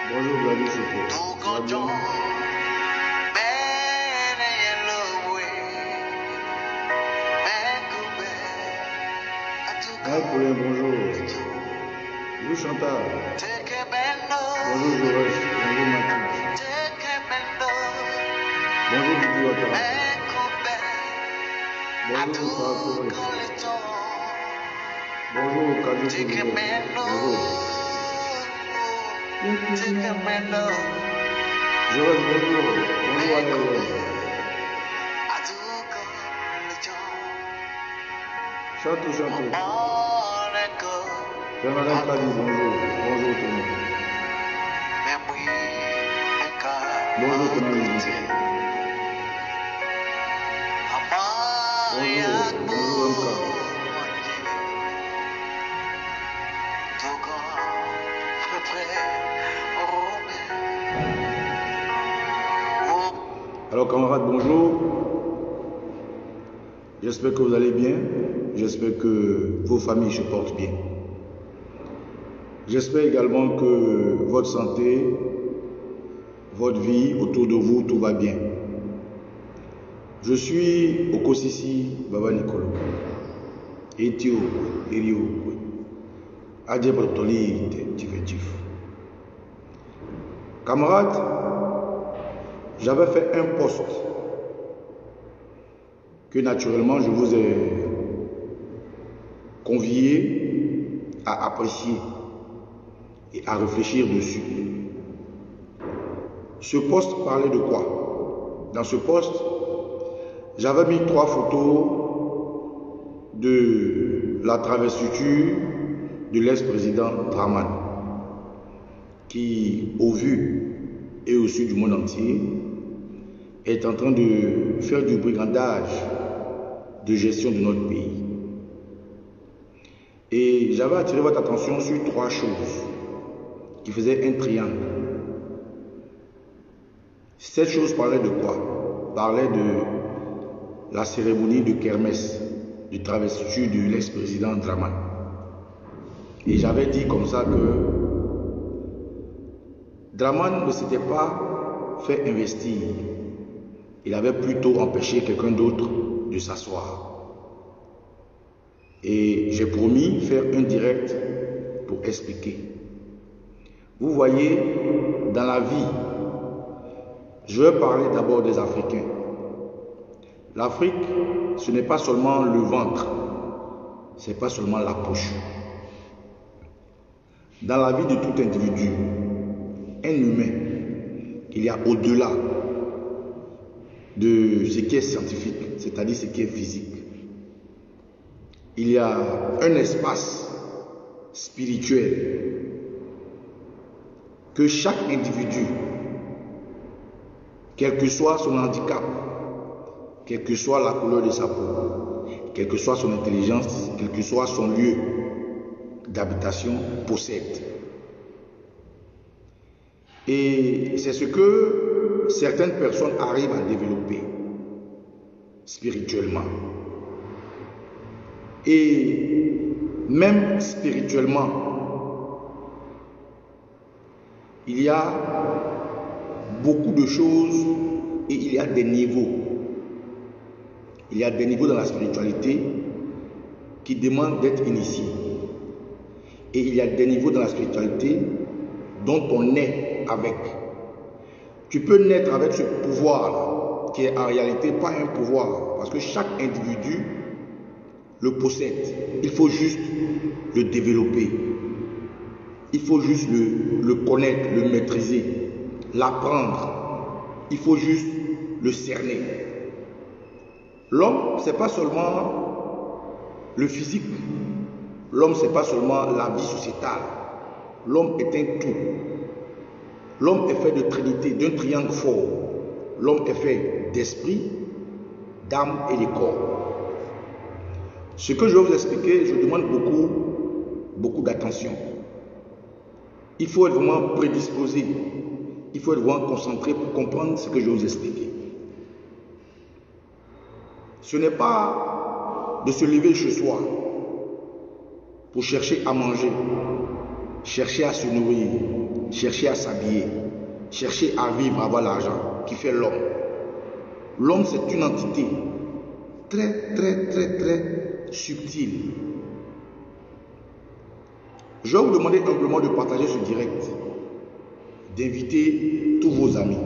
Bonjour Gladys Sofo. Ça va bien? Pas de problème, bonjour. Bonjour Chantal. Bonjour Joël. Bonjour Mathilde. Bonjour Didi Ouattara. Bonjour Fatou. Bonjour Kadjo Foudou. Bonjour. Joël, bonjour. Bonjour Anne. Chantou, chantou. Jean-Alain Kadi, bonjour. Bonjour tout le monde. Bonjour Tonali. Bonjour, bonjour Mka. Alors camarades, bonjour. J'espère que vous allez bien. J'espère que vos familles se portent bien. J'espère également que votre santé, votre vie, autour de vous, tout va bien. Je suis Okosisi Baba Nicolo. Etio, Erio, Adje Brotoli, Tifetif. Camarades, j'avais fait un post que naturellement je vous ai convié à apprécier et à réfléchir dessus. Ce post parlait de quoi? Dans ce post, j'avais mis 3 photos de la travestiture de l'ex-président Dramane, qui, au vu et au su du monde entier, est en train de faire du brigandage de gestion de notre pays. Et j'avais attiré votre attention sur 3 choses qui faisaient un triangle. Cette chose parlait de quoi? Parlait de la cérémonie de kermesse, de travestiture de l'ex-président Dramane. Et j'avais dit comme ça que Dramane ne s'était pas fait investir. Il avait plutôt empêché quelqu'un d'autre de s'asseoir. Et j'ai promis faire un direct pour expliquer. Vous voyez, dans la vie, je vais parler d'abord des Africains. L'Afrique, ce n'est pas seulement le ventre, ce n'est pas seulement la poche. Dans la vie de tout individu, un humain, il y a au-delà de ce qui est scientifique, c'est-à-dire ce qui est physique. Il y a un espace spirituel que chaque individu, quel que soit son handicap, quelle que soit la couleur de sa peau, quelle que soit son intelligence, quel que soit son lieu d'habitation, possède. Et c'est ce que certaines personnes arrivent à développer spirituellement. Et même spirituellement, il y a beaucoup de choses et il y a des niveaux. Il y a des niveaux dans la spiritualité qui demandent d'être initiés. Et il y a des niveaux dans la spiritualité dont on naît avec. Tu peux naître avec ce pouvoir-là, qui est en réalité pas un pouvoir, parce que chaque individu le possède. Il faut juste le développer. Il faut juste le connaître, le maîtriser, l'apprendre. Il faut juste le cerner. L'homme, ce n'est pas seulement le physique. L'homme, ce n'est pas seulement la vie sociétale. L'homme est un tout. L'homme est fait de trinité, d'un triangle fort. L'homme est fait d'esprit, d'âme et de corps. Ce que je vais vous expliquer, je demande beaucoup d'attention. Il faut être vraiment prédisposé, il faut être vraiment concentré pour comprendre ce que je vais vous expliquer. Ce n'est pas de se lever chez soi pour chercher à manger, chercher à se nourrir, chercher à s'habiller, chercher à vivre, à avoir l'argent qui fait l'homme. L'homme, c'est une entité très subtile. Je vais vous demander humblement de partager ce direct, d'inviter tous vos amis,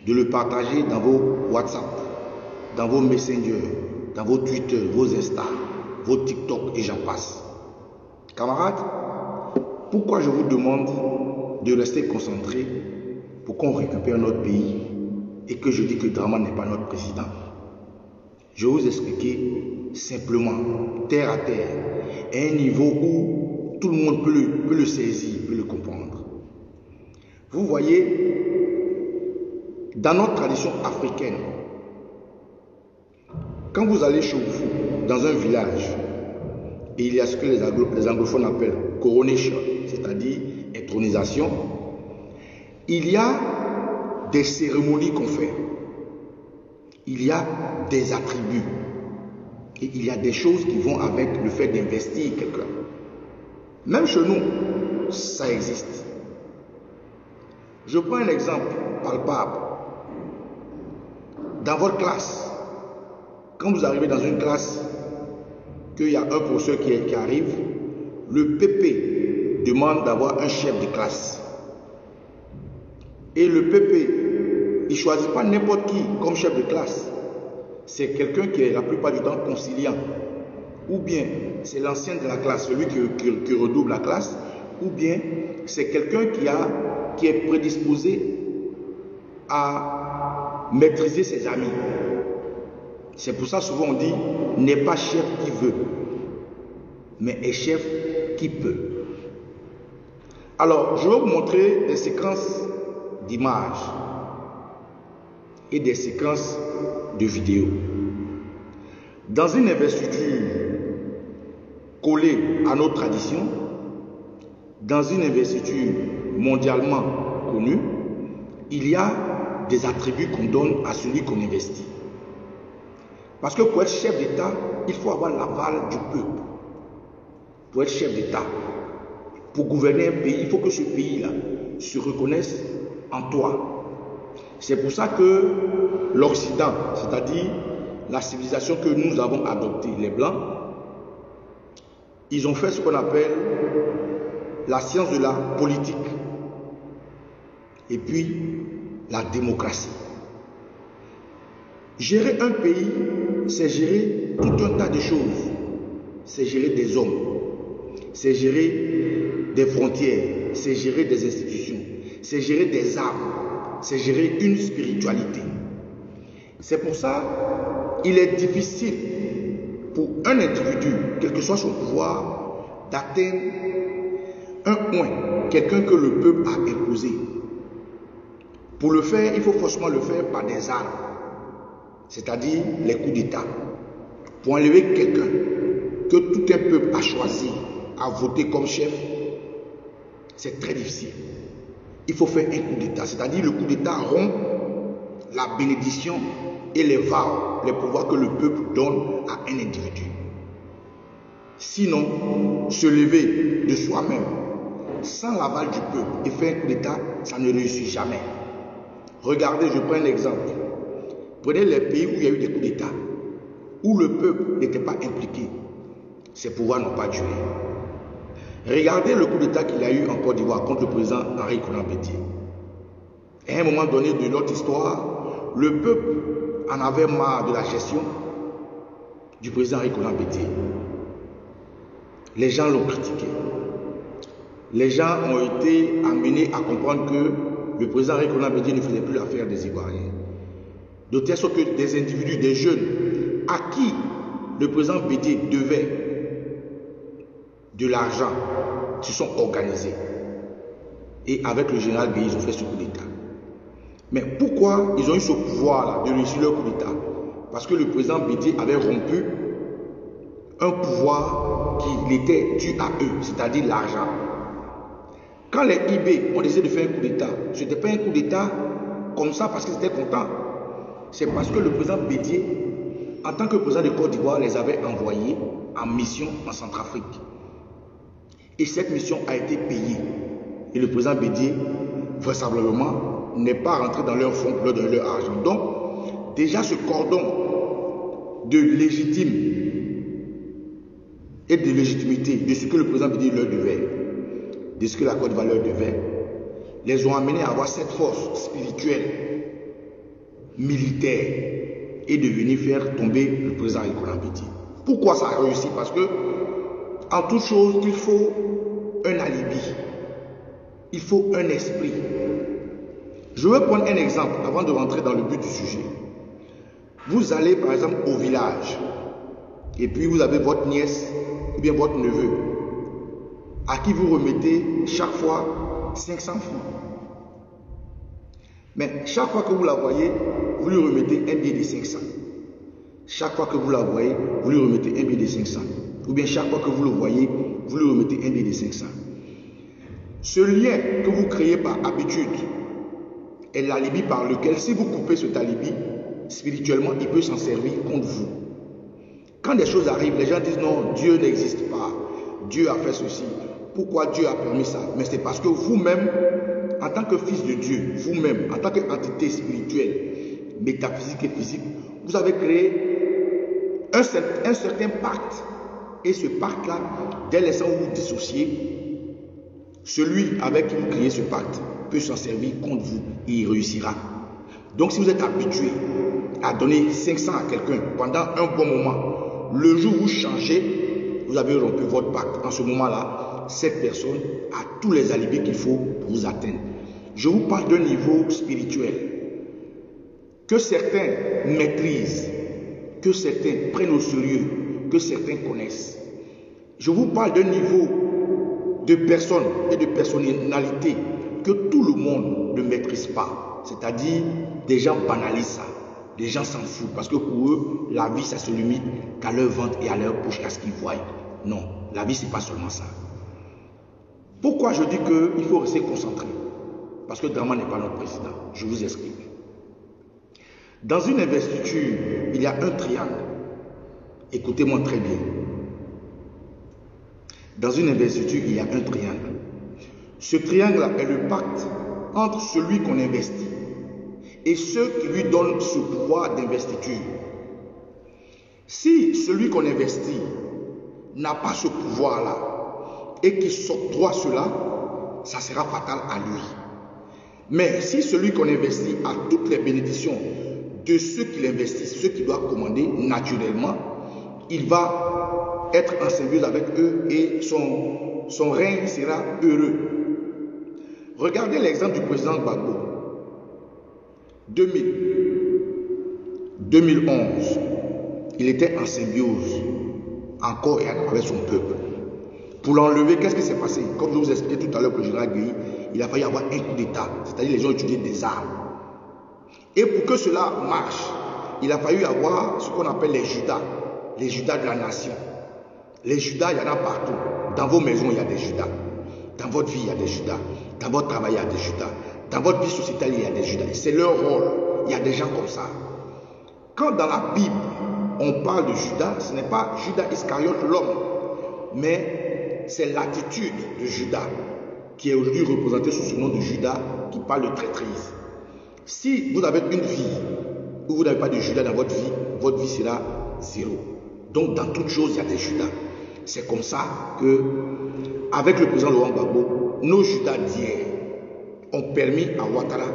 de le partager dans vos WhatsApp, dans vos Messenger, dans vos Twitter, vos Insta, vos TikTok et j'en passe. Camarades, pourquoi je vous demande de rester concentrés pour qu'on récupère notre pays et que je dis que Dramane n'est pas notre président? Je vais vous expliquer simplement, terre à terre, à un niveau où tout le monde peut le saisir, peut le comprendre. Vous voyez, dans notre tradition africaine, quand vous allez chez vous, dans un village, et il y a ce que les anglophones appellent coronation, c'est-à-dire intronisation, il y a des cérémonies qu'on fait. Il y a des attributs. Et il y a des choses qui vont avec le fait d'investir quelqu'un. Même chez nous, ça existe. Je prends un exemple palpable. Dans votre classe, quand vous arrivez dans une classe, qu'il y a un professeur qui arrive, le PP demande d'avoir un chef de classe. Et le PP, il ne choisit pas n'importe qui comme chef de classe. C'est quelqu'un qui est la plupart du temps conciliant. Ou bien c'est l'ancien de la classe, celui qui redouble la classe. Ou bien c'est quelqu'un qui est prédisposé à maîtriser ses amis. C'est pour ça souvent on dit, n'est pas chef qui veut, mais est chef qui peut. Alors, je vais vous montrer des séquences d'images et des séquences de vidéos. Dans une investiture collée à nos traditions, dans une investiture mondialement connue, il y a des attributs qu'on donne à celui qu'on investit. Parce que pour être chef d'État, il faut avoir l'aval du peuple. Pour être chef d'État, pour gouverner un pays, il faut que ce pays-là se reconnaisse en toi. C'est pour ça que l'Occident, c'est-à-dire la civilisation que nous avons adoptée, les Blancs, ils ont fait ce qu'on appelle la science de la politique et puis la démocratie. Gérer un pays, c'est gérer tout un tas de choses. C'est gérer des hommes, c'est gérer des frontières, c'est gérer des institutions, c'est gérer des armes, c'est gérer une spiritualité. C'est pour ça qu'il est difficile pour un individu, quel que soit son pouvoir, d'atteindre un point, quelqu'un que le peuple a imposé. Pour le faire, il faut forcément le faire par des armes, c'est-à-dire les coups d'État. Pour enlever quelqu'un que tout un peuple a choisi, a voté comme chef, c'est très difficile. Il faut faire un coup d'État, c'est-à-dire le coup d'État rompt la bénédiction et les vows, les pouvoirs que le peuple donne à un individu. Sinon, se lever de soi-même, sans l'aval du peuple et faire un coup d'État, ça ne réussit jamais. Regardez, je prends un exemple. Prenez les pays où il y a eu des coups d'État, où le peuple n'était pas impliqué. Ces pouvoirs n'ont pas duré. Regardez le coup d'État qu'il y a eu en Côte d'Ivoire contre le président Henri Konan Bédié. À un moment donné de notre histoire, le peuple en avait marre de la gestion du président Henri Konan Bédié. Les gens l'ont critiqué. Les gens ont été amenés à comprendre que le président Henri Konan Bédié ne faisait plus l'affaire des Ivoiriens. De telle sorte que des individus, des jeunes, à qui le président Bédié devait de l'argent, se sont organisés. Et avec le général Bédié, ils ont fait ce coup d'État. Mais pourquoi ils ont eu ce pouvoir-là de réussir leur coup d'État? parce que le président Bédié avait rompu un pouvoir qui était dû à eux, c'est-à-dire l'argent. Quand les IB ont décidé de faire un coup d'État, ce n'était pas un coup d'État comme ça parce qu'ils étaient contents. C'est parce que le président Bédié, en tant que président de Côte d'Ivoire, les avait envoyés en mission en Centrafrique. Et cette mission a été payée. Et le président Bédié, vraisemblablement, n'est pas rentré dans leur fonds pour leur donner leur argent. Donc, déjà ce cordon de légitime et de légitimité de ce que le président Bédié leur devait, de ce que la Côte d'Ivoire leur devait, les ont amenés à avoir cette force spirituelle, militaire, et de venir faire tomber le président Yves Bédié. Pourquoi ça a réussi? Parce que, en toute chose, il faut un alibi. Il faut un esprit. Je vais prendre un exemple avant de rentrer dans le but du sujet. Vous allez par exemple au village et puis vous avez votre nièce ou bien votre neveu à qui vous remettez chaque fois 500 francs. Mais chaque fois que vous la voyez, vous lui remettez un billet de 500. Chaque fois que vous la voyez, vous lui remettez un billet de 500. Ou bien chaque fois que vous le voyez, vous lui remettez un billet de 500. Ce lien que vous créez par habitude est l'alibi par lequel, si vous coupez cet alibi, spirituellement, il peut s'en servir contre vous. Quand des choses arrivent, les gens disent non, Dieu n'existe pas. Dieu a fait ceci. Pourquoi Dieu a permis ça? Mais c'est parce que vous-même, en tant que fils de Dieu, vous-même, en tant qu'entité spirituelle, métaphysique et physique, vous avez créé un certain pacte. Et ce pacte-là, dès l'instant où vous dissociez, celui avec qui vous créez ce pacte peut s'en servir contre vous et il réussira. Donc si vous êtes habitué à donner 500 à quelqu'un pendant un bon moment, le jour où vous changez, vous avez rompu votre pacte. En ce moment-là, cette personne a tous les alibis qu'il faut pour vous atteindre. Je vous parle d'un niveau spirituel que certains maîtrisent, que certains prennent au sérieux, que certains connaissent. Je vous parle d'un niveau de personnes et de personnalités que tout le monde ne maîtrise pas. C'est-à-dire, des gens banalisent ça. Des gens s'en foutent parce que pour eux, la vie, ça se limite qu'à leur ventre et à leur bouche, à ce qu'ils voient. Non, la vie, c'est pas seulement ça. Pourquoi je dis qu'il faut rester concentré? Parce que Dramane n'est pas notre président. Je vous explique. Dans une investiture, il y a un triangle. Écoutez-moi très bien. Dans une investiture, il y a un triangle. Ce triangle-là est le pacte entre celui qu'on investit et ceux qui lui donnent ce pouvoir d'investiture. Si celui qu'on investit n'a pas ce pouvoir-là et qu'il s'octroie cela, ça sera fatal à lui. Mais si celui qu'on investit a toutes les bénédictions de ceux qui l'investissent, ceux qui doivent commander, naturellement, il va être en symbiose avec eux et son règne sera heureux. Regardez l'exemple du président Gbagbo. 2011, il était en symbiose encore et avec son peuple. Pour l'enlever, qu'est-ce qui s'est passé? Comme je vous expliquais tout à l'heure pour le général Gueye, il a fallu avoir un coup d'État, c'est-à-dire les gens utilisaient des armes. Et pour que cela marche, il a fallu avoir ce qu'on appelle les Judas de la nation. Les Judas, il y en a partout. Dans vos maisons, il y a des Judas. Dans votre vie, il y a des Judas. Dans votre travail, il y a des Judas. Dans votre vie sociétale, il y a des Judas. C'est leur rôle. Il y a des gens comme ça. Quand dans la Bible, on parle de Judas, ce n'est pas Judas Iscariote l'homme, mais c'est l'attitude de Judas qui est aujourd'hui représentée sous ce nom de Judas qui parle de traîtrise. Si vous avez une vie où vous n'avez pas de Judas dans votre vie sera zéro. Donc dans toute chose, il y a des Judas. C'est comme ça que, avec le président Laurent Gbagbo, nos Judas d'hier ont permis à Ouattara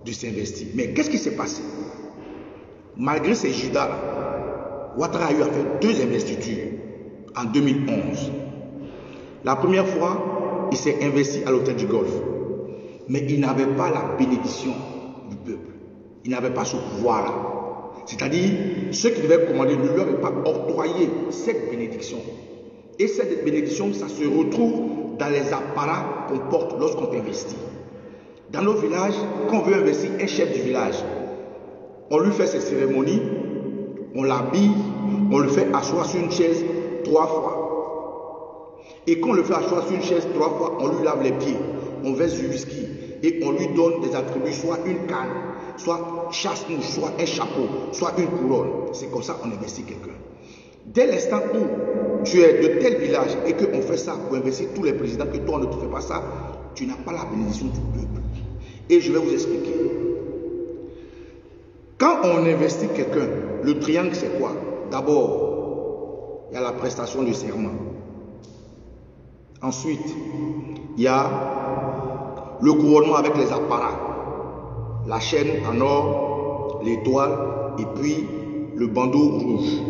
de s'investir. Mais qu'est-ce qui s'est passé? Malgré ces Judas-là, Ouattara a eu à faire 2 investitures en 2011. La première fois, il s'est investi à l'hôtel du Golfe. Mais il n'avait pas la bénédiction du peuple. Il n'avait pas ce pouvoir-là. C'est-à-dire, ceux qui devaient commander ne lui avaient pas octroyé cette bénédiction. Et cette bénédiction, ça se retrouve dans les apparats qu'on porte lorsqu'on investit. Dans nos villages, quand on veut investir un chef du village, on lui fait ses cérémonies on l'habille, on le fait asseoir sur une chaise 3 fois. Et quand on le fait asseoir sur une chaise 3 fois, on lui lave les pieds, on verse du whisky et on lui donne des attributs, soit une canne, soit chasse-mouche, soit un chapeau, soit une couronne. C'est comme ça qu'on investit quelqu'un. Dès l'instant où tu es de tel village et qu'on fait ça pour investir tous les présidents, que toi on ne te fait pas ça, tu n'as pas la bénédiction du peuple. Et je vais vous expliquer. Quand on investit quelqu'un, le triangle c'est quoi? D'abord, il y a la prestation du serment. Ensuite, il y a le couronnement avec les apparats. La chaîne en or, l'étoile et puis le bandeau rouge.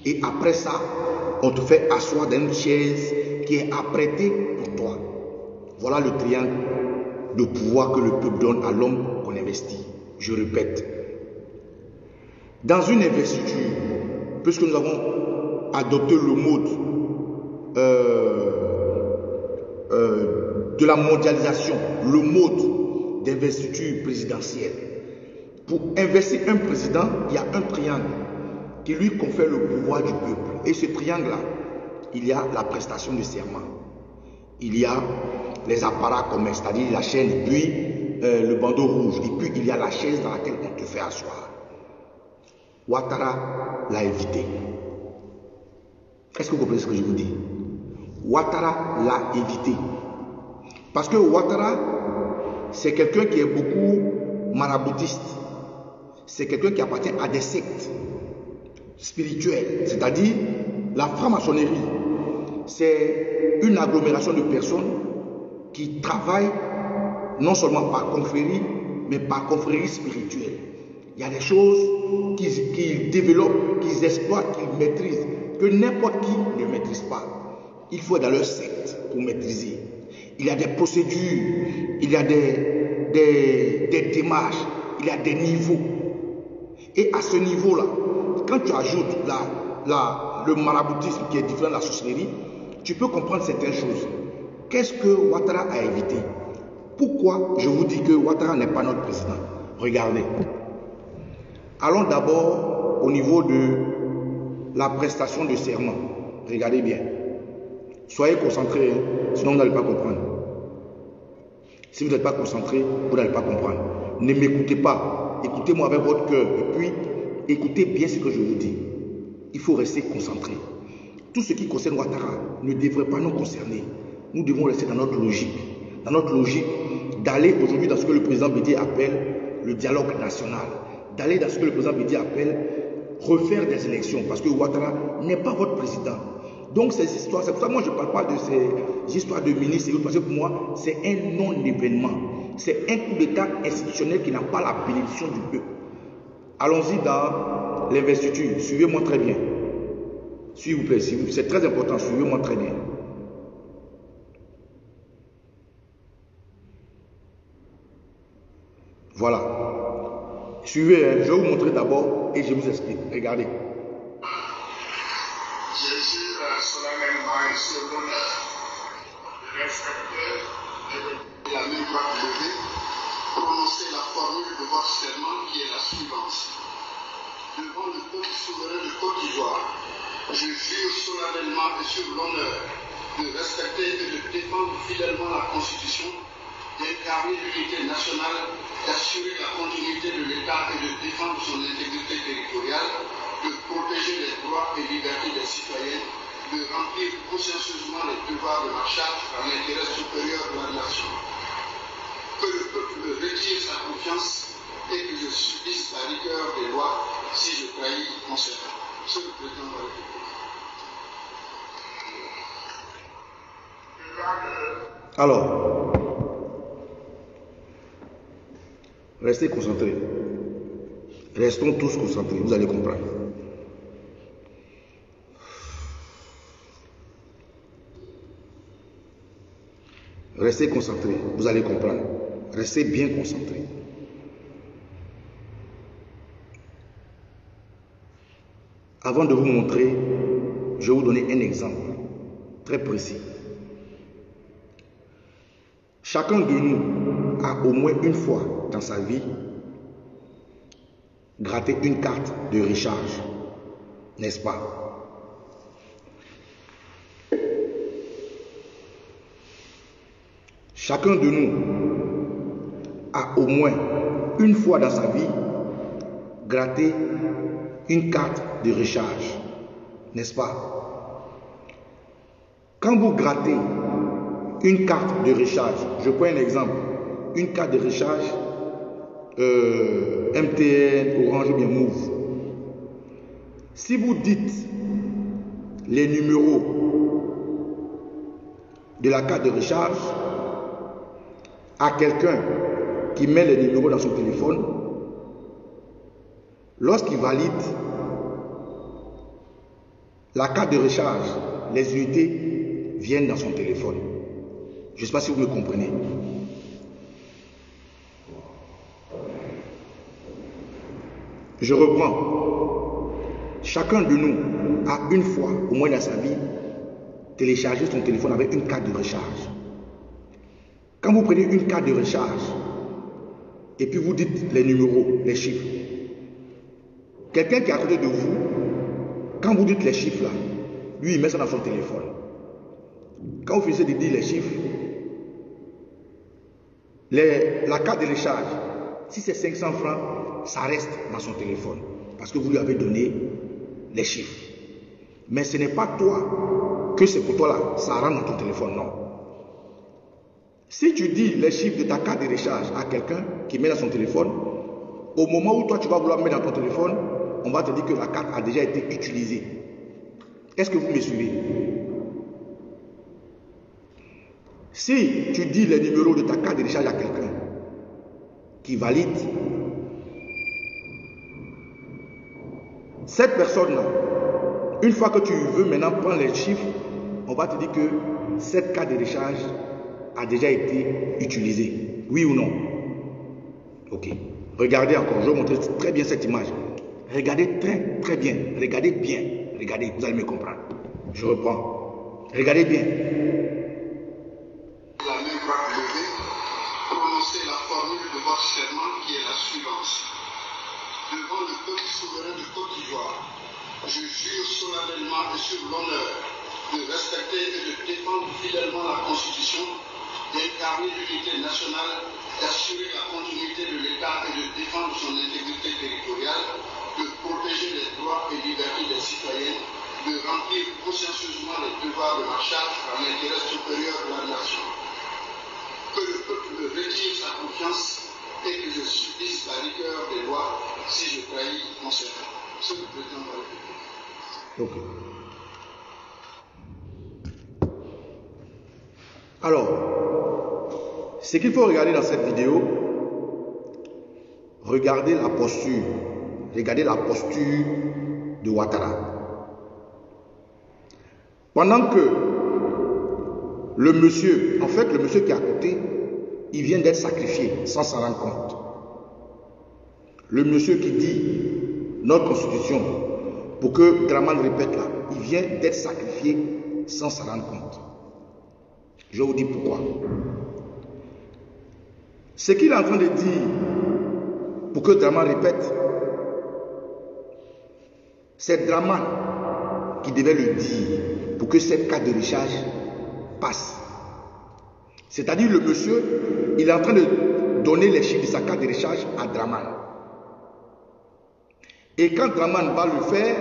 Et après ça, on te fait asseoir dans une chaise qui est apprêtée pour toi. Voilà le triangle de pouvoir que le peuple donne à l'homme qu'on investit. Je répète. Dans une investiture, puisque nous avons adopté le mode de la mondialisation, le mode d'investiture présidentielle, pour investir un président, il y a un triangle qui lui confère le pouvoir du peuple. Et ce triangle-là, il y a la prestation de serment. Il y a les apparats communs, c'est-à-dire la chaîne, puis le bandeau rouge. Et puis il y a la chaise dans laquelle on te fait asseoir. Ouattara l'a évité. Est-ce que vous comprenez ce que je vous dis? Ouattara l'a évité. Parce que Ouattara, c'est quelqu'un qui est beaucoup maraboutiste. C'est quelqu'un qui appartient à des sectes spirituelles, c'est-à-dire la franc-maçonnerie. C'est une agglomération de personnes qui travaillent non seulement par confrérie, mais par confrérie spirituelle. Il y a des choses qu'ils développent, qu'ils exploitent, qu'ils maîtrisent, que n'importe qui ne maîtrise pas. Il faut être dans leur secte pour maîtriser. Il y a des procédures, il y a des démarches, il y a des niveaux. Et à ce niveau-là, quand tu ajoutes le maraboutisme qui est différent de la sorcellerie, tu peux comprendre certaines choses. Qu'est-ce que Ouattara a évité? Pourquoi je vous dis que Ouattara n'est pas notre président? Regardez. Allons d'abord au niveau de la prestation de serment. Regardez bien. Soyez concentrés, hein, sinon vous n'allez pas comprendre. Si vous n'êtes pas concentré, vous n'allez pas comprendre. Ne m'écoutez pas. Écoutez-moi avec votre cœur. Et puis, écoutez bien ce que je vous dis. Il faut rester concentré. Tout ce qui concerne Ouattara ne devrait pas nous concerner. Nous devons rester dans notre logique. Dans notre logique d'aller aujourd'hui dans ce que le président Bédié appelle le dialogue national. D'aller dans ce que le président Bédié appelle refaire des élections. Parce que Ouattara n'est pas votre président. Donc ces histoires, c'est pour ça que moi je ne parle pas de ces histoires de ministres et autres, parce que pour moi c'est un non-événement. C'est un coup d'état institutionnel qui n'a pas la bénédiction du peuple. Allons-y dans l'investiture. Suivez-moi très bien. S'il vous plaît, c'est très important, suivez-moi très bien. Voilà. Suivez, hein. Je vais vous montrer d'abord et je vous explique. Regardez. Jésus solennellement et sur l'honneur de respecter et la main droite levée, prononcer la formule de votre serment qui est la suivante. Devant le peuple souverain de Côte d'Ivoire, je jure solennellement et sur l'honneur de respecter et de défendre fidèlement la Constitution, d'incarner l'unité nationale, d'assurer la continuité de l'État et de défendre son intégrité territoriale, de protéger les droits et libertés des citoyens, de remplir consciencieusement les devoirs de ma charge dans l'intérêt supérieur de la nation. Que le peuple me retire sa confiance et que je subisse la rigueur des lois si je trahis mon serment. Monsieur le Président de la République. Alors, restez concentrés. Restons tous concentrés, vous allez comprendre. Restez concentrés, vous allez comprendre. Restez bien concentrés. Avant de vous montrer, je vais vous donner un exemple très précis. Chacun de nous a au moins une fois dans sa vie gratter une carte de recharge, n'est-ce pas? Chacun de nous a au moins une fois dans sa vie gratté une carte de recharge, n'est-ce pas? Quand vous grattez une carte de recharge, je prends un exemple, une carte de recharge MTN, Orange ou bien Move. Si vous dites les numéros de la carte de recharge à quelqu'un qui met les numéros dans son téléphone, lorsqu'il valide la carte de recharge, les unités viennent dans son téléphone. Je ne sais pas si vous me comprenez. Je reprends. Chacun de nous a une fois, au moins dans sa vie, téléchargé son téléphone avec une carte de recharge. Quand vous prenez une carte de recharge et puis vous dites les numéros, les chiffres, quelqu'un qui est à côté de vous, quand vous dites les chiffres là, lui il met ça dans son téléphone. Quand vous finissez de dire les chiffres, la carte de recharge, si c'est 500 francs, ça reste dans son téléphone parce que vous lui avez donné les chiffres. Mais ce n'est pas toi que c'est pour toi là, ça rentre dans ton téléphone, non. Si tu dis les chiffres de ta carte de recharge à quelqu'un qui met dans son téléphone, au moment où toi tu vas vouloir mettre dans ton téléphone, on va te dire que la carte a déjà été utilisée. Est-ce que vous me suivez? Si tu dis les numéros de ta carte de recharge à quelqu'un qui valide, cette personne-là, une fois que tu veux maintenant prendre les chiffres, on va te dire que cette carte de recharge a déjà été utilisée. Oui ou non? Ok. Regardez encore, je vais vous montrer très bien cette image. Regardez très bien. Regardez bien. Regardez, vous allez me comprendre. Je reprends. Regardez bien. La main droite levée, prononcez la formule de votre serment qui est la suivante. Devant le peuple souverain de Côte d'Ivoire, je jure solennellement et sur l'honneur de respecter et de défendre fidèlement la Constitution, d'incarner l'unité nationale, d'assurer la continuité de l'État et de défendre son intégrité territoriale, de protéger les droits et libertés des citoyens, de remplir consciencieusement les devoirs de ma charge en l'intérêt supérieur de la nation. Que le peuple me retire sa confiance et que je subisse la rigueur des lois si je trahis mon serment. C'est le président de la République. Ok. Alors, ce qu'il faut regarder dans cette vidéo, regardez la posture. Regardez la posture de Ouattara. Pendant que le monsieur, en fait le monsieur qui est à côté, il vient d'être sacrifié sans s'en rendre compte. Le monsieur qui dit notre constitution, pour que Dramane répète là, il vient d'être sacrifié sans s'en rendre compte. Je vous dis pourquoi. Ce qu'il est en train de dire pour que Dramane répète, c'est Dramane qui devait le dire pour que cette carte de recharge passe. C'est-à-dire le monsieur, il est en train de donner les chiffres de sa carte de recharge à Dramane. Et quand Dramane va le faire,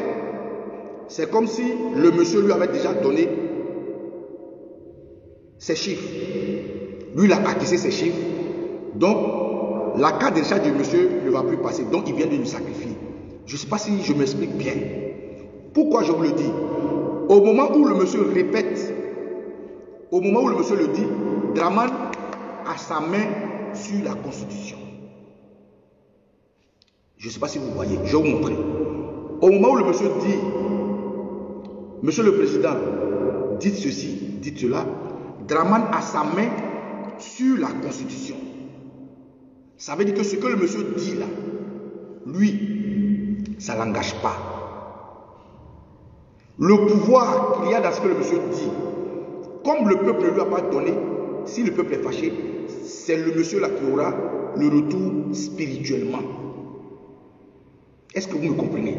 c'est comme si le monsieur lui avait déjà donné ses chiffres. Lui, il a acquis ses chiffres. Donc, la carte de recharge du monsieur ne va plus passer. Donc, il vient de lui sacrifier. Je ne sais pas si je m'explique bien. Pourquoi je vous le dis? Au moment où le monsieur répète, au moment où le monsieur le dit, Dramane a sa main sur la Constitution. Je ne sais pas si vous voyez, je vais vous montrer. Au moment où le monsieur dit, Monsieur le Président, dites ceci, dites cela, Dramane a sa main sur la Constitution. Ça veut dire que ce que le monsieur dit là, lui, ça ne l'engage pas. Le pouvoir qu'il y a dans ce que le monsieur dit, comme le peuple ne lui a pas donné, si le peuple est fâché, c'est le monsieur là qui aura le retour spirituellement. Est-ce que vous me comprenez?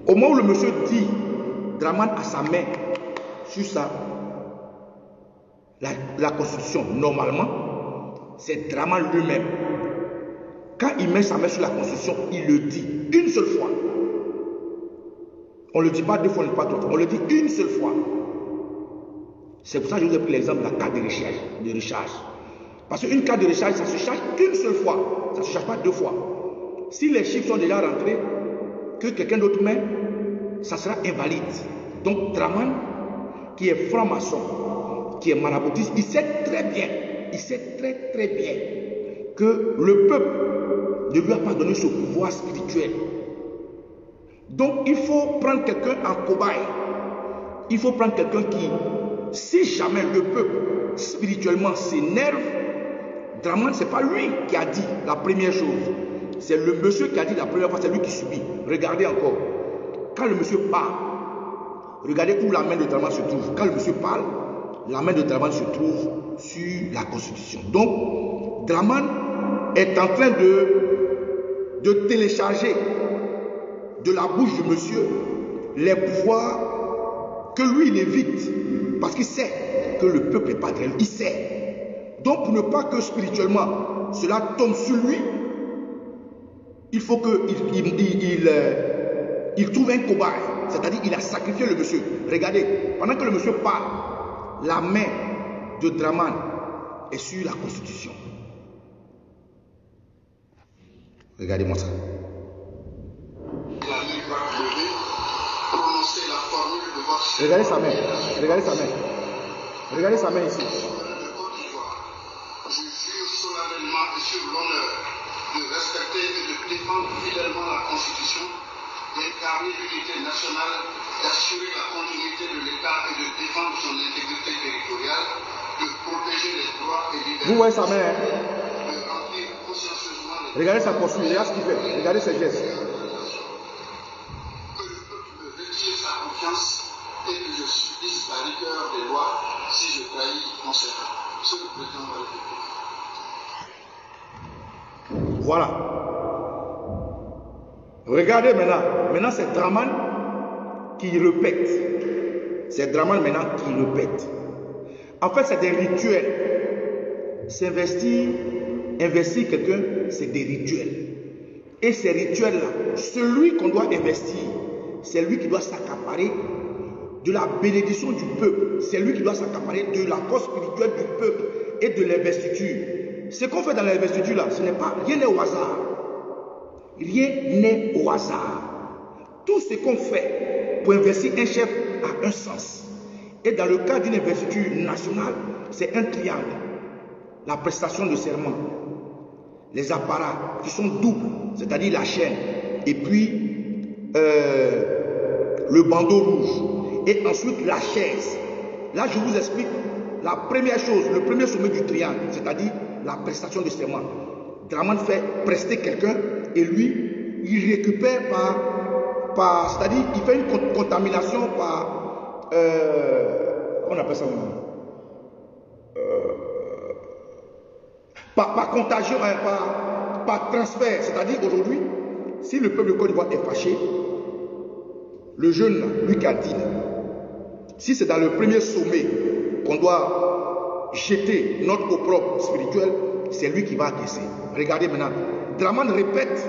Au moment où le monsieur dit, Draman a sa main sur la constitution, normalement, c'est Draman lui-même. Quand il met sa main sur la constitution, il le dit une seule fois. On ne le dit pas deux fois, on ne le dit pas trois fois, on le dit une seule fois. C'est pour ça que je vous ai pris l'exemple de la carte de recharge. Parce qu'une carte de recharge, ça se charge qu'une seule fois. Ça ne se charge pas deux fois. Si les chiffres sont déjà rentrés, que quelqu'un d'autre met, ça sera invalide. Donc Draman, qui est franc-maçon, qui est maraboutiste, il sait très bien que le peuple ne lui a pas donné ce pouvoir spirituel. Donc il faut prendre quelqu'un en cobaye. Il faut prendre quelqu'un qui, si jamais le peuple spirituellement s'énerve, Draman, ce n'est pas lui qui a dit la première chose. C'est le monsieur qui a dit la première fois, c'est lui qui subit. Regardez encore. Quand le monsieur parle, regardez où la main de Draman se trouve. Quand le monsieur parle, la main de Draman se trouve sur la constitution. Donc, Draman est en train de télécharger de la bouche du monsieur les pouvoirs que lui il évite. Parce qu'il sait que le peuple n'est pas derrière lui. Il sait. Donc, pour ne pas que spirituellement cela tombe sur lui, il faut qu'il trouve un cobaye. C'est-à-dire qu'il a sacrifié le monsieur. Regardez, pendant que le monsieur parle, la main de Draman est sur la constitution. Regardez-moi ça. Regardez sa main. Regardez sa main. Regardez sa main ici. Je jure solennellement et sur l'honneur de respecter et de défendre fidèlement la Constitution, d'incarner l'unité nationale, d'assurer la continuité de l'État et de défendre son intégrité territoriale, de protéger les droits et libertés. Vous voyez sa main, hein? De remplir consciencieusement les... Regardez sa posture, regardez ce qu'il fait. Regardez ses gestes. Que le peuple me retire sa confiance et que je subisse la rigueur des lois si je trahis mon serment. C'est le président de la République. Voilà. Regardez maintenant. Maintenant, c'est Draman qui répète. C'est Draman maintenant qui répète. En fait, c'est des rituels. Investir quelqu'un, c'est des rituels. Et ces rituels-là, celui qu'on doit investir, c'est lui qui doit s'accaparer de la bénédiction du peuple. C'est lui qui doit s'accaparer de la force spirituelle du peuple et de l'investiture. Ce qu'on fait dans l'investiture là, ce n'est pas, rien n'est au hasard. Rien n'est au hasard. Tout ce qu'on fait pour investir un chef a un sens. Et dans le cas d'une investiture nationale, c'est un triangle. La prestation de serment, les apparats qui sont doubles, c'est-à-dire la chaîne, et puis le bandeau rouge, et ensuite la chaise. Là, je vous explique la première chose, le premier sommet du triangle, c'est-à-dire la prestation de serment. Draman fait prester quelqu'un et lui, il récupère c'est-à-dire il fait une contamination par, on appelle ça par contagion, par transfert. C'est-à-dire aujourd'hui, si le peuple de Côte d'Ivoire est fâché, le jeune, là, lui qui a dit, si c'est dans le premier sommet qu'on doit jeter notre opprobre spirituel, c'est lui qui va encaisser. Regardez maintenant. Draman répète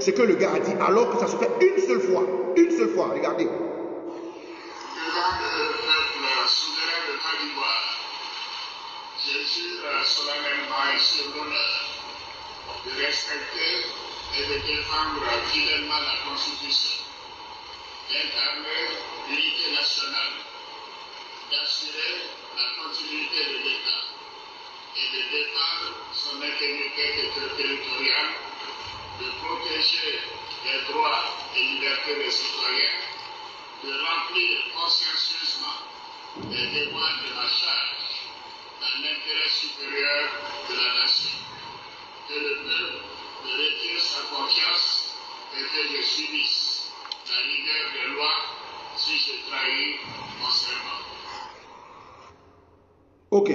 ce que le gars a dit alors que ça se fait une seule fois. Une seule fois, regardez. Devant le peuple souverain de Côte d'Ivoire, je jure solennellement et sur l'honneur de respecter et de défendre fidèlement la Constitution, d'incarner l'unité nationale, d'assurer la continuité de l'État et de défendre son intégrité territoriale, de protéger les droits et libertés des citoyens, de remplir consciencieusement les devoirs de ma charge dans l'intérêt supérieur de la nation. Que le peuple me retire sa confiance et que je subisse la rigueur des lois si je trahis mon serment. Ok.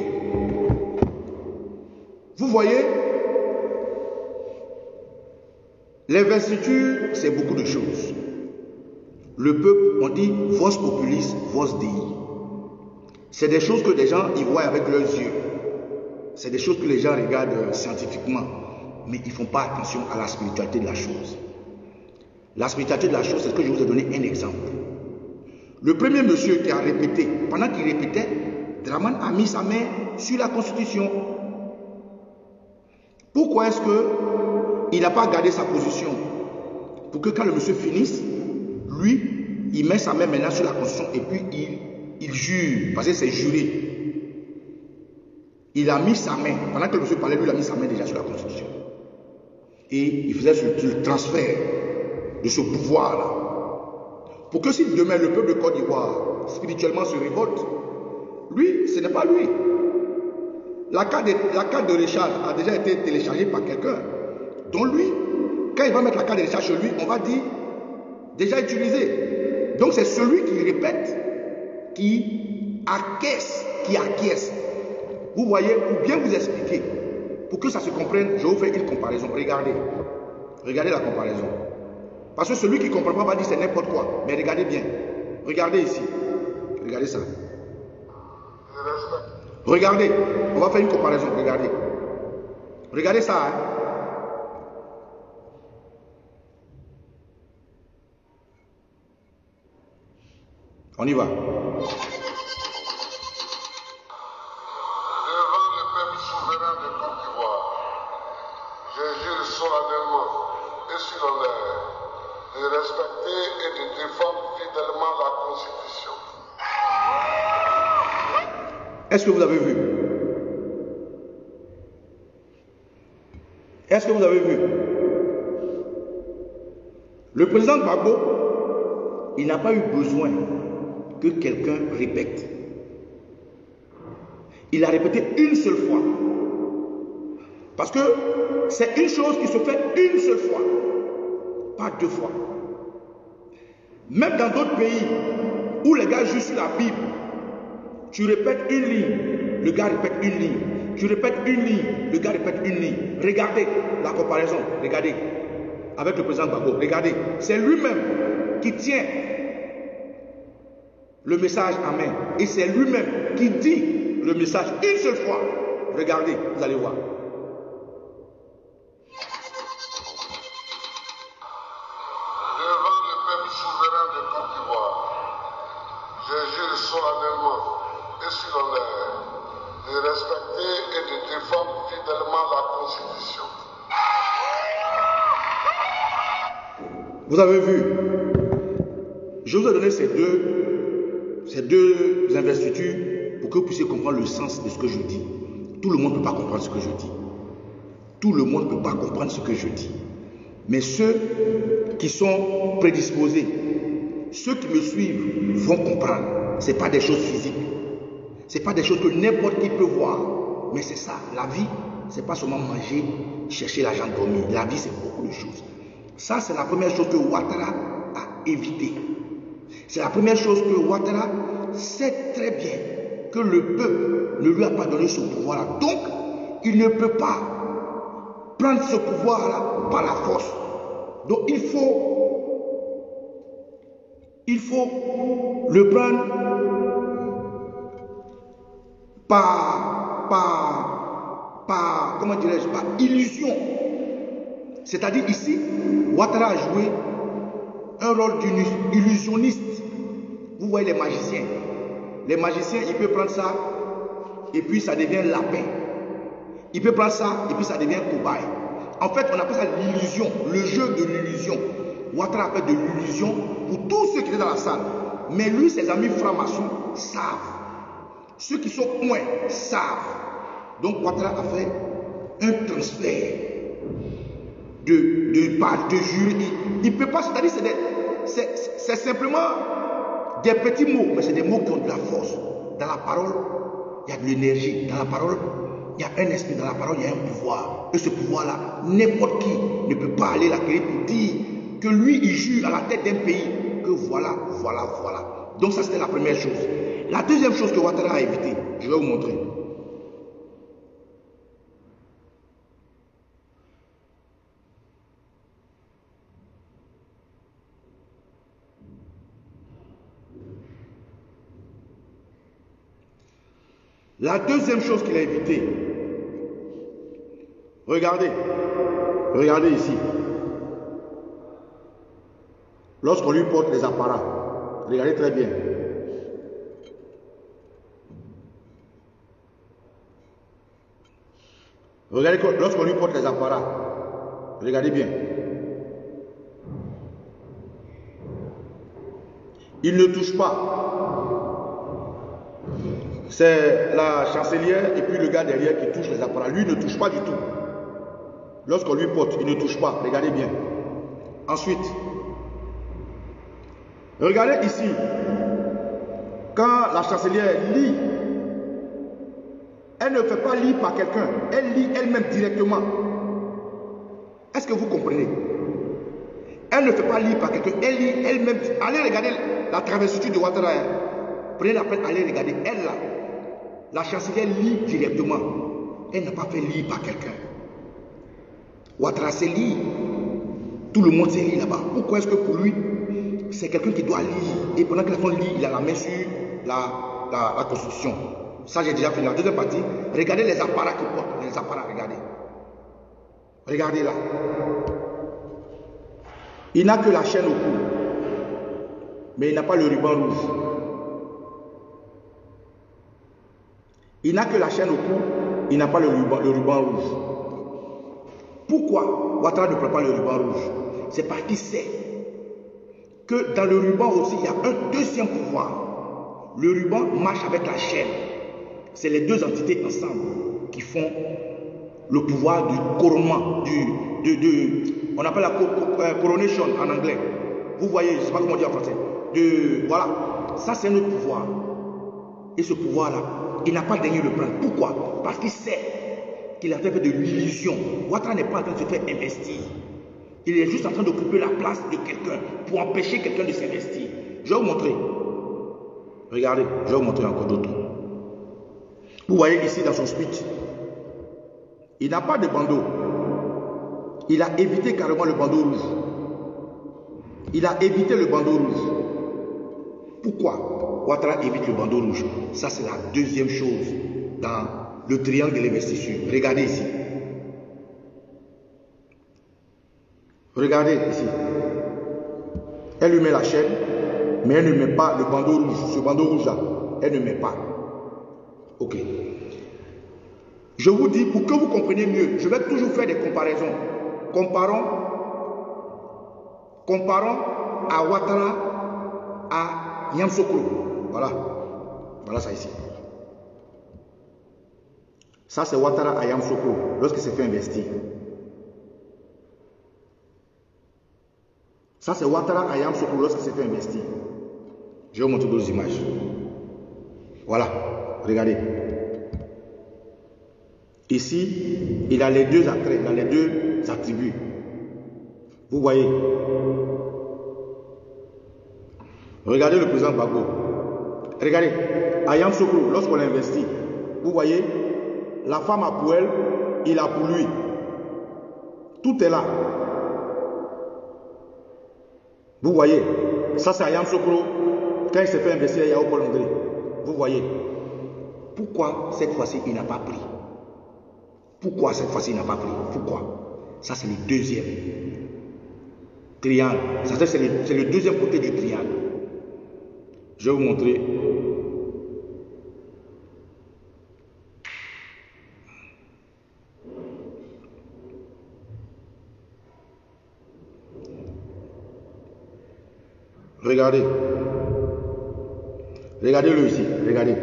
Vous voyez, L'investiture, c'est beaucoup de choses. Le peuple, on dit vos populis, vos dei. C'est des choses que les gens y voient avec leurs yeux. C'est des choses que les gens regardent scientifiquement. Mais ils ne font pas attention à la spiritualité de la chose. La spiritualité de la chose, c'est ce que je vous ai donné un exemple. Le premier monsieur qui a répété, pendant qu'il répétait, Draman a mis sa main sur la Constitution. Pourquoi est-ce qu'il n'a pas gardé sa position? Pour que quand le monsieur finisse, lui, il met sa main maintenant sur la Constitution et puis il jure, parce que c'est juré. Il a mis sa main, pendant que le monsieur parlait, lui, il a mis sa main déjà sur la Constitution. Et il faisait le transfert de ce pouvoir-là. Pour que si demain le peuple de Côte d'Ivoire spirituellement se révolte, lui, ce n'est pas lui. La carte de recharge a déjà été téléchargée par quelqu'un. Donc lui, quand il va mettre la carte de recharge chez lui, on va dire déjà utilisé. Donc c'est celui qui répète, qui acquiesce. Vous voyez, pour bien vous expliquer, pour que ça se comprenne, je vous fais une comparaison. Regardez la comparaison. Parce que celui qui ne comprend pas va dire c'est n'importe quoi. Mais regardez bien. Regardez ici. Regardez ça. Regardez. On va faire une comparaison. Regardez. Regardez ça. Hein. On y va. Devant le peuple souverain de Côte d'Ivoire, je jure solennellement et sur l'honneur de respecter et de défendre fidèlement la Constitution. Est-ce que vous avez vu? Est-ce que vous avez vu? Le président Gbagbo, il n'a pas eu besoin que quelqu'un répète. Il a répété une seule fois. Parce que c'est une chose qui se fait une seule fois, pas deux fois. Même dans d'autres pays où les gars jouent sur la Bible, tu répètes une ligne, le gars répète une ligne. Tu répètes une ligne, le gars répète une ligne. Regardez la comparaison, regardez. Avec le président Gbagbo, regardez. C'est lui-même qui tient le message en main. Et c'est lui-même qui dit le message une seule fois. Regardez, vous allez voir. Devant le peuple souverain de Côte d'Ivoire, je jure solennellement et sur l'honneur de respecter et de défendre fidèlement la Constitution. Vous avez vu, je vous ai donné ces deux investitures pour que vous puissiez comprendre le sens de ce que je dis. Tout le monde ne peut pas comprendre ce que je dis. Tout le monde ne peut pas comprendre ce que je dis. Mais ceux qui sont prédisposés, ceux qui me suivent vont comprendre. Ce n'est pas des choses physiques. Ce n'est pas des choses que n'importe qui peut voir. Mais c'est ça, la vie, ce n'est pas seulement manger, chercher l'argent, dormir. La vie, c'est beaucoup de choses. Ça, c'est la première chose que Ouattara a évité. C'est la première chose que Ouattara sait très bien que le peuple ne lui a pas donné ce pouvoir-là. Donc, il ne peut pas prendre ce pouvoir-là par la force. Donc, il faut le prendre comment dirais-je, par illusion. C'est-à-dire ici, Ouattara a joué un rôle d'illusionniste. Vous voyez les magiciens. Les magiciens, ils peuvent prendre ça et puis ça devient lapin. Il peut prendre ça et puis ça devient cobaye. En fait, on appelle ça l'illusion, le jeu de l'illusion. Ouattara a fait de l'illusion pour tous ceux qui étaient dans la salle. Mais lui, ses amis francs-maçons savent. Ceux qui sont moins savent. Donc Ouattara a fait un transfert de jury. Il ne peut pas, c'est-à-dire c'est simplement des petits mots, mais c'est des mots qui ont de la force. Dans la parole, il y a de l'énergie. Dans la parole, il y a un esprit. Dans la parole, il y a un pouvoir. Et ce pouvoir-là, n'importe qui ne peut pas aller l'acquérir pour dire que lui, il jure à la tête d'un pays que voilà. Donc ça, c'était la première chose. La deuxième chose que Ouattara a évité, je vais vous montrer. La deuxième chose qu'il a évité, regardez ici. Lorsqu'on lui porte les apparats, regardez très bien. Regardez lorsqu'on lui porte les apparats, regardez bien. Il ne touche pas. C'est la chancelière et puis le gars derrière qui touche les appareils. Lui ne touche pas du tout. Lorsqu'on lui porte, il ne touche pas. Regardez bien. Ensuite, regardez ici. Quand la chancelière lit, elle ne fait pas lire par quelqu'un. Elle lit elle-même directement. Est-ce que vous comprenez? Elle ne fait pas lire par quelqu'un. Elle lit elle-même. Allez regarder la traversiture de Ouattara. Prenez la peine, allez regarder. Elle là. La chancelière lit directement. Elle n'a pas fait lire par quelqu'un. Ouattara sait lire. Tout le monde sait lire là-bas. Pourquoi est-ce que pour lui, c'est quelqu'un qui doit lire? Et pendant que la femme lit, il a la main sur la Constitution. Ça, j'ai déjà fait. La deuxième partie, regardez les apparats qu'il porte. Les apparats, regardez. Regardez là. Il n'a que la chaîne au cou. Mais il n'a pas le ruban rouge. Il n'a que la chaîne au cou. Il n'a pas le ruban rouge. Pourquoi Ouattara ne prend pas le ruban rouge? C'est parce qu'il sait que dans le ruban aussi, il y a un deuxième pouvoir. Le ruban marche avec la chaîne. C'est les deux entités ensemble qui font le pouvoir du couronnement, on appelle la coronation en anglais. Vous voyez, je ne sais pas comment dire en français. Voilà, ça c'est notre pouvoir. Et ce pouvoir-là, il n'a pas daigné le prendre. Pourquoi? Parce qu'il sait qu'il a fait de l'illusion. Ouattara n'est pas en train de se faire investir. Il est juste en train d'occuper la place de quelqu'un pour empêcher quelqu'un de s'investir. Je vais vous montrer. Regardez, je vais vous montrer encore d'autres. Vous voyez ici dans son speech, il n'a pas de bandeau. Il a évité carrément le bandeau rouge. Il a évité le bandeau rouge. Pourquoi Ouattara évite le bandeau rouge? Ça, c'est la deuxième chose dans le triangle de l'investiture. Regardez ici. Regardez ici. Elle lui met la chaîne, mais elle ne met pas le bandeau rouge. Ce bandeau rouge-là, elle ne met pas. Ok. Je vous dis, pour que vous compreniez mieux, je vais toujours faire des comparaisons. Comparons à Ouattara à Yamoussoukro. Voilà. Voilà ça ici. Ça, c'est Ouattara à Yamoussoukro, lorsqu'il s'est fait investir. Ça, c'est Ouattara à Yamoussoukro, lorsqu'il s'est fait investir. Je vais vous montrer d'autres images. Voilà. Regardez. Ici, il a les deux attraits, il a les deux attributs. Vous voyez. Regardez le président Gbagbo. Regardez. À Yamoussoukro, lorsqu'on investit, vous voyez, la femme a pour elle, il a pour lui. Tout est là. Vous voyez. Ça, c'est à Yamoussoukro. Quand il s'est fait investir, il y a Paul André. Vous voyez. Pourquoi cette fois-ci, il n'a pas pris? Pourquoi cette fois-ci, il n'a pas pris? Pourquoi? Ça, c'est le deuxième triangle. C'est le deuxième côté du triangle. Je vais vous montrer. Regardez. Regardez-le ici. Regardez.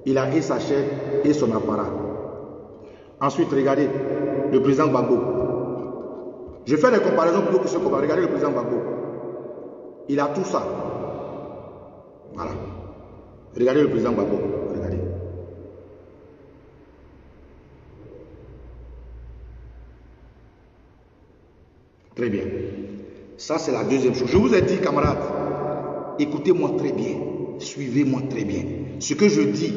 Il a et sa chaîne et son apparat. Ensuite, regardez le président Gbagbo. Je fais des comparaisons pour que ce combat. Regardez le président Gbagbo. Il a tout ça. Voilà. Regardez le président Gbagbo. Regardez. Très bien. Ça, c'est la deuxième chose. Je vous ai dit, camarades, écoutez-moi très bien. Suivez-moi très bien. Ce que je dis,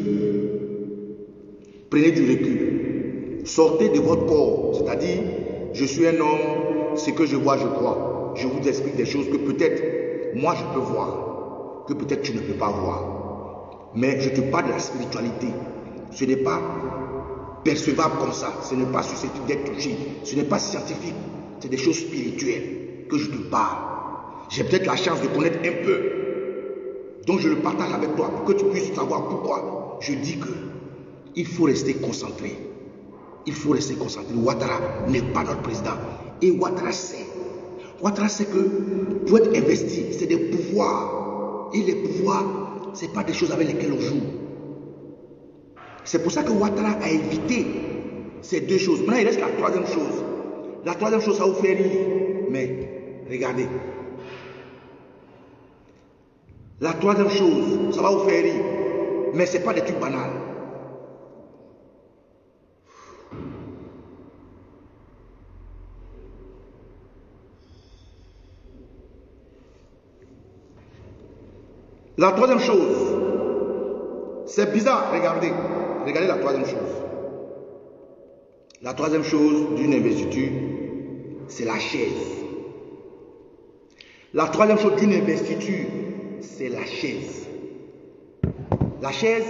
prenez du recul. Sortez de votre corps. C'est-à-dire, je suis un homme, ce que je vois, je crois. Je vous explique des choses que peut-être moi je peux voir, que peut-être tu ne peux pas voir. Mais je te parle de la spiritualité. Ce n'est pas percevable comme ça. Ce n'est pas susceptible d'être touché. Ce n'est pas scientifique. C'est des choses spirituelles que je te parle. J'ai peut-être la chance de connaître un peu. Donc je le partage avec toi pour que tu puisses savoir pourquoi je dis que il faut rester concentré. Il faut rester concentré. Ouattara n'est pas notre président. Et Ouattara sait que pour être investi, c'est des pouvoirs. Et les pouvoirs, ce n'est pas des choses avec lesquelles on joue. C'est pour ça que Ouattara a évité ces deux choses. Maintenant, il reste la troisième chose. La troisième chose, ça vous fait rire. Mais regardez. La troisième chose, ça va vous faire rire. Mais ce n'est pas des trucs banals. La troisième chose, c'est bizarre, regardez la troisième chose. La troisième chose d'une investiture, c'est la chaise. La troisième chose d'une investiture, c'est la chaise. La chaise,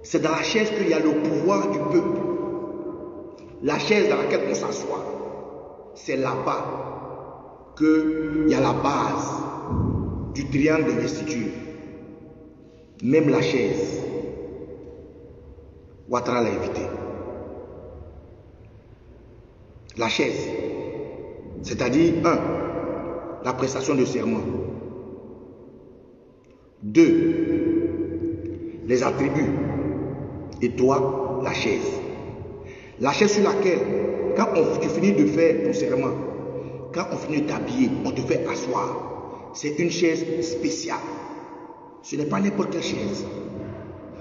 c'est dans la chaise qu'il y a le pouvoir du peuple. La chaise dans laquelle on s'assoit, c'est là-bas qu'il y a la base du triangle d'investiture. Même la chaise, Ouattara l'a évité. La chaise, c'est-à-dire 1, la prestation de serment. 2, les attributs. Et 3, la chaise. La chaise sur laquelle, quand tu finis de faire ton serment, quand on finit de t'habiller, on te fait asseoir. C'est une chaise spéciale. Ce n'est pas n'importe quelle chaise.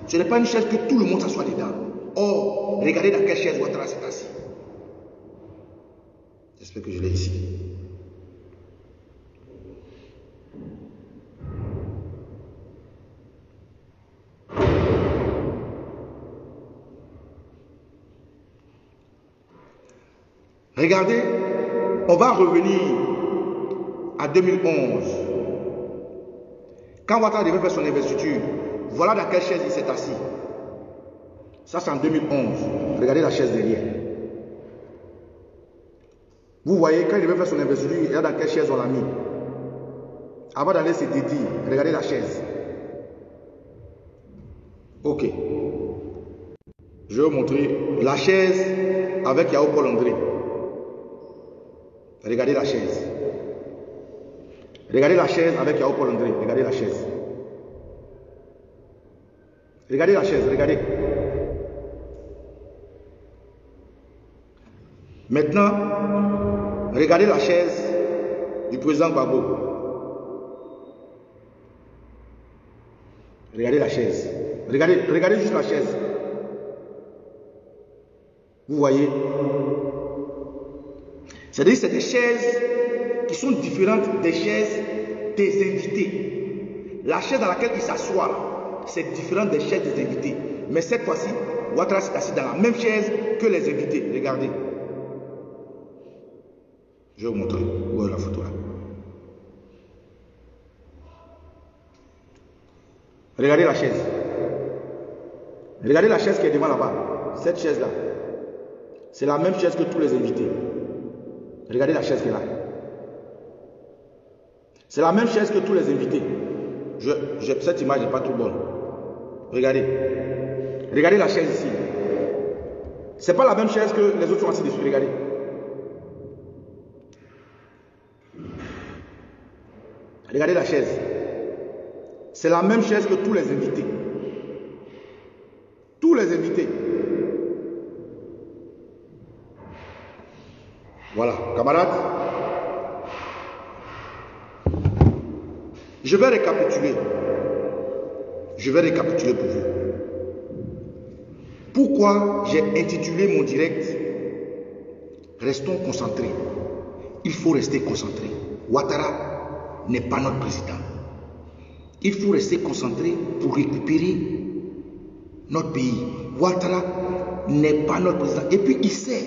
Ce n'est pas une chaise que tout le monde s'assoit dedans. Or, regardez dans quelle chaise Ouattara s'est assis. J'espère que je l'ai ici. Regardez, on va revenir à 2011. Quand Ouattara devait faire son investiture, voilà dans quelle chaise il s'est assis. Ça, c'est en 2011. Regardez la chaise derrière. Vous voyez, quand il devait faire son investiture, il y a dans quelle chaise on l'a mis. Avant d'aller se dédier, regardez la chaise. Ok. Je vais vous montrer la chaise avec Yao Paul André. Regardez la chaise. Regardez la chaise avec Yao Paul André. Regardez la chaise. Regardez la chaise, regardez. Maintenant, regardez la chaise du président Gbagbo. Regardez la chaise. Regardez juste la chaise. Vous voyez? C'est-à-dire que c'est des chaises qui sont différentes des chaises des invités. La chaise dans laquelle il s'assoit, c'est différent des chaises des invités. Mais cette fois-ci, Ouattara s'est assis dans la même chaise que les invités. Regardez. Je vais vous montrer. Où est la photo là? Regardez la chaise. Regardez la chaise qui est devant là-bas. Cette chaise-là. C'est la même chaise que tous les invités. Regardez la chaise qui est là. C'est la même chaise que tous les invités. Cette image n'est pas trop bonne. Regardez. Regardez la chaise ici. C'est pas la même chaise que les autres sont assis dessus. Regardez. Regardez la chaise. C'est la même chaise que tous les invités. Tous les invités. Voilà, camarades. Je vais récapituler. Je vais récapituler pour vous. Pourquoi j'ai intitulé mon direct Restons concentrés. Il faut rester concentré. Ouattara n'est pas notre président. Il faut rester concentré pour récupérer notre pays. Ouattara n'est pas notre président. Et puis il sait.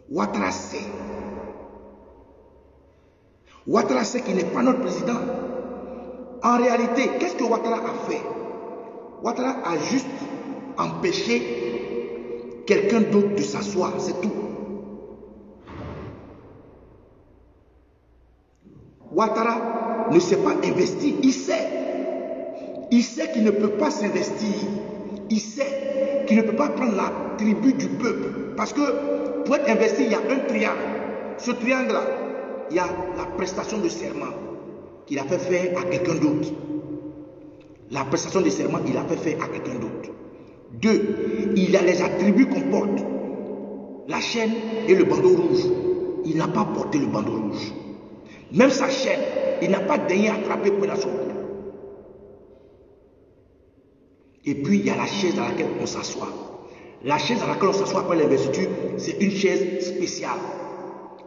Ouattara sait. Ouattara sait qu'il n'est pas notre président. En réalité, qu'est-ce que Ouattara a fait? Ouattara a juste empêché quelqu'un d'autre de s'asseoir, c'est tout. Ouattara ne s'est pas investi, il sait qu'il ne peut pas s'investir, il sait qu'il ne peut pas prendre la tribu du peuple, parce que pour être investi, il y a un triangle. Ce triangle-là, il y a la prestation de serment qu'il a fait faire à quelqu'un d'autre. La prestation de serment, il a fait faire à quelqu'un d'autre. 2, il y a les attributs qu'on porte. La chaîne et le bandeau rouge. Il n'a pas porté le bandeau rouge. Même sa chaîne, il n'a pas daigné attraper pour la son cou. Et puis, il y a la chaise dans laquelle on s'assoit. La chaise dans laquelle on s'assoit après l'investiture, c'est une chaise spéciale.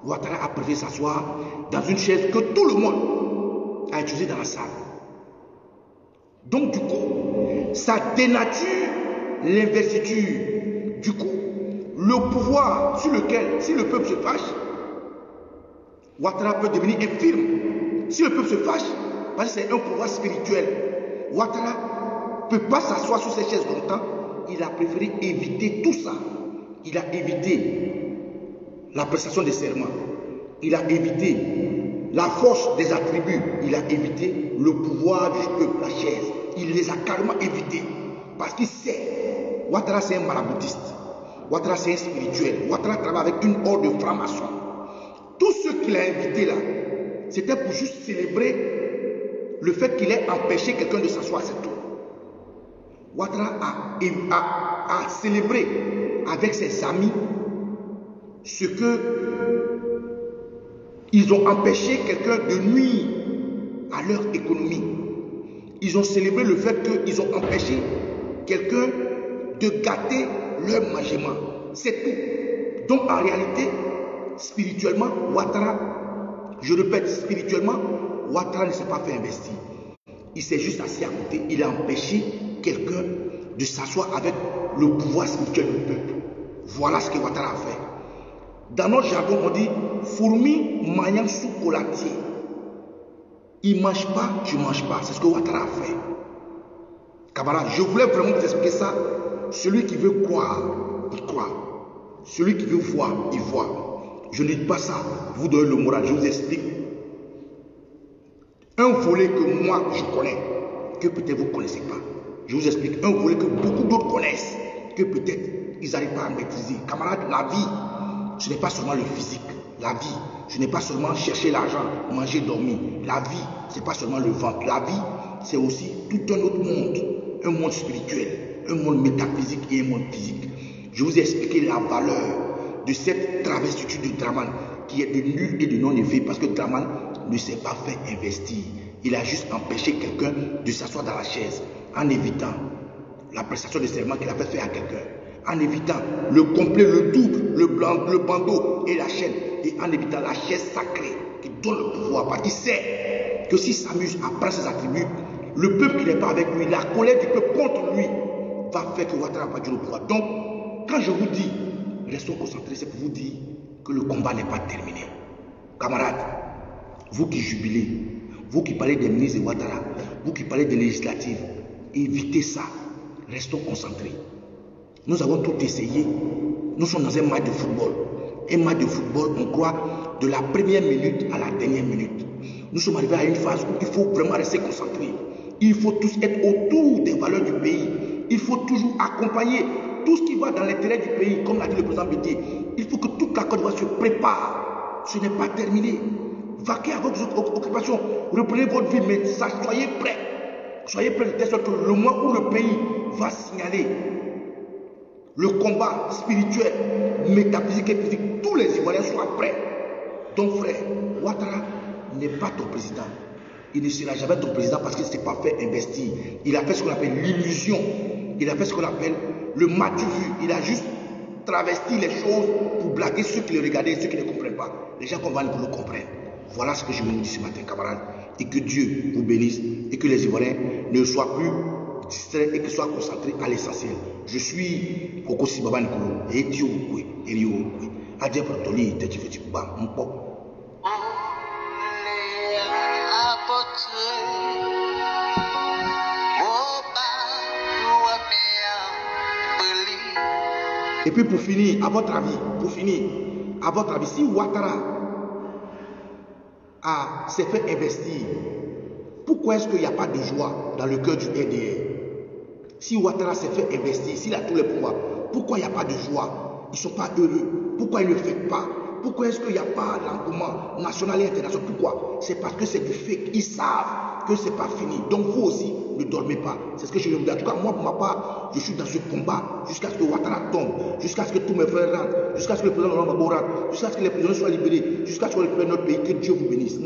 Ouattara a préféré s'asseoir dans une chaise que tout le monde a utilisée dans la salle. Donc, du coup, ça dénature l'investiture. Du coup, le pouvoir sur lequel, si le peuple se fâche, Ouattara peut devenir infirme. Si le peuple se fâche, parce que c'est un pouvoir spirituel. Ouattara ne peut pas s'asseoir sur cette chaise longtemps. Il a préféré éviter tout ça. Il a évité la prestation des serments. Il a évité la force des attributs. Il a évité le pouvoir du peuple, la chaise. Il les a carrément évités. Parce qu'il sait, Ouattara c'est un maraboutiste. Ouattara c'est un spirituel. Ouattara travaille avec une horde de francs-maçons. Tous ceux qu'il a invités là, c'était pour juste célébrer le fait qu'il ait empêché quelqu'un de s'asseoir, c'est tout. Ouattara a célébré avec ses amis ce que ils ont empêché quelqu'un de nuire à leur économie. Ils ont célébré le fait qu'ils ont empêché quelqu'un de gâter leur mangement. C'est tout. Donc en réalité, spirituellement, Ouattara, je répète, spirituellement, Ouattara ne s'est pas fait investir. Il s'est juste assis à côté. Il a empêché quelqu'un de s'asseoir avec le pouvoir spirituel du peuple. Voilà ce que Ouattara a fait. Dans notre jargon, on dit fourmi magnant sous colatier. Il ne mange pas, tu ne manges pas. C'est ce que Ouattara a fait. Camarade, je voulais vraiment vous expliquer ça. Celui qui veut croire, il croit. Celui qui veut voir, il voit. Je ne dis pas ça, vous donnez le moral, je vous explique. Un volet que moi je connais, que peut-être vous ne connaissez pas. Je vous explique. Un volet que beaucoup d'autres connaissent, que peut-être ils n'arrivent pas à maîtriser. Camarade, la vie, ce n'est pas seulement le physique. La vie, ce n'est pas seulement chercher l'argent, manger, dormir. La vie, ce n'est pas seulement le ventre. La vie, c'est aussi tout un autre monde. Un monde spirituel, un monde métaphysique et un monde physique. Je vous ai expliqué la valeur de cette travestitude de Draman qui est de nul et de non-effet parce que Draman ne s'est pas fait investir. Il a juste empêché quelqu'un de s'asseoir dans la chaise en évitant la prestation de serment qu'il a fait faire à quelqu'un, en évitant le complet, le double, le bandeau et la chaîne, et en évitant la chaise sacrée qui donne le pouvoir. Parce qu'il sait que s'il s'amuse à prendre ses attributs, le peuple qui n'est pas avec lui, la colère du peuple contre lui, va faire que Ouattara va du pouvoir. Donc, quand je vous dis, restons concentrés, c'est pour vous dire que le combat n'est pas terminé. Camarades, vous qui jubilez, vous qui parlez des ministres de Ouattara, vous qui parlez des législatives, évitez ça. Restons concentrés. Nous avons tout essayé. Nous sommes dans un match de football. Un match de football, on croit, de la première minute à la dernière minute. Nous sommes arrivés à une phase où il faut vraiment rester concentré. Il faut tous être autour des valeurs du pays. Il faut toujours accompagner tout ce qui va dans l'intérêt du pays, comme l'a dit le président Bété. Il faut que toute la Côte d'Ivoire se prépare. Ce n'est pas terminé. Vaquez à votre occupation. Reprenez votre vie, mais soyez prêts. Soyez prêts de telle sorte que le mois où le pays va signaler le combat spirituel, métaphysique et physique, tous les Ivoiriens soient prêts. Donc frère, Ouattara n'est pas ton président. Il ne sera jamais ton président parce qu'il ne s'est pas fait investir. Il a fait ce qu'on appelle l'illusion. Il a fait ce qu'on appelle le matu vu. Il a juste travesti les choses pour blaguer ceux qui le regardaient et ceux qui ne comprennent pas. Les gens qu'on va le comprendre. Voilà ce que je vous dis ce matin, camarades. Et que Dieu vous bénisse et que les Ivoiriens ne soient plus distraits et qu'ils soient concentrés à l'essentiel. Je suis Kokosi Baba Nikolo et Dieu Kwe et Rio Kwe. Adja Protoli Tchifeti Kuba Mpo. Et puis pour finir, à votre avis, si Ouattara s'est fait investir, pourquoi est-ce qu'il n'y a pas de joie dans le cœur du RDR? Si Ouattara s'est fait investir, s'il a tous les pouvoirs, pourquoi il n'y a pas de joie? Ils ne sont pas heureux. Pourquoi ils ne le font pas? Pourquoi est-ce qu'il n'y a pas d'engouement national et international? Pourquoi? C'est parce que c'est du fake. Ils savent que ce n'est pas fini. Donc vous aussi, ne dormez pas. C'est ce que je veux vous dire. En tout cas, moi, pour ma part, je suis dans ce combat jusqu'à ce que Ouattara tombe, jusqu'à ce que tous mes frères rentrent, jusqu'à ce que le président Laurent Gbagbo rentre, jusqu'à ce que les prisonniers soient libérés, jusqu'à ce qu'on récupère notre pays. Que Dieu vous bénisse.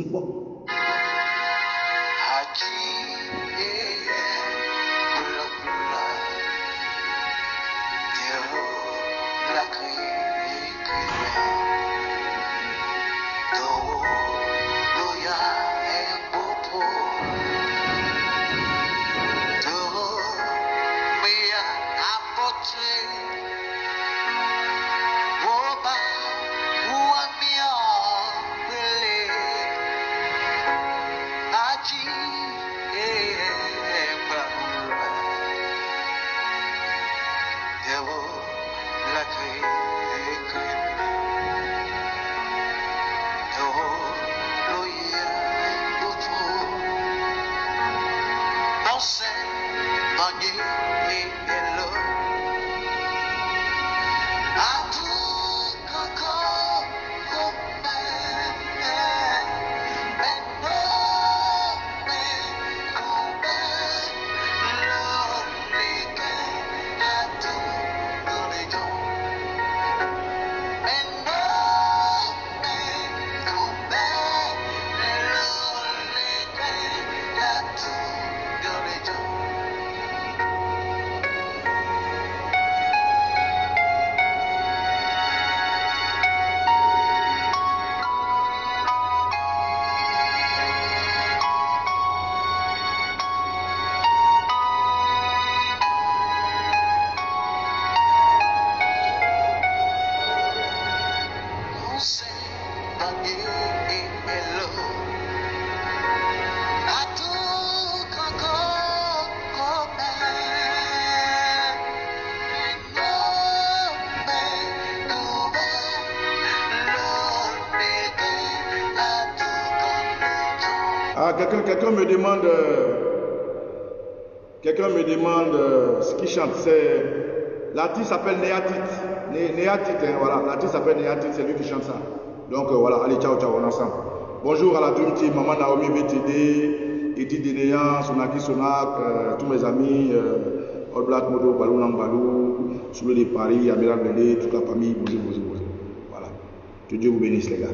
Quelqu'un me demande ce qu'il chante. L'artiste s'appelle Néatit. Voilà, l'artiste s'appelle Néatit, c'est lui qui chante ça. Donc voilà, allez, ciao, on est ensemble. Bonjour à la Dream Team, Maman Naomi BTD, Edith Denéan, Sonaki Sonak, tous mes amis, All Black Modo, Balou Nambalou, Soulé de Paris, Amiral Bendé, toute la famille, bonjour. Voilà. Que Dieu vous bénisse les gars.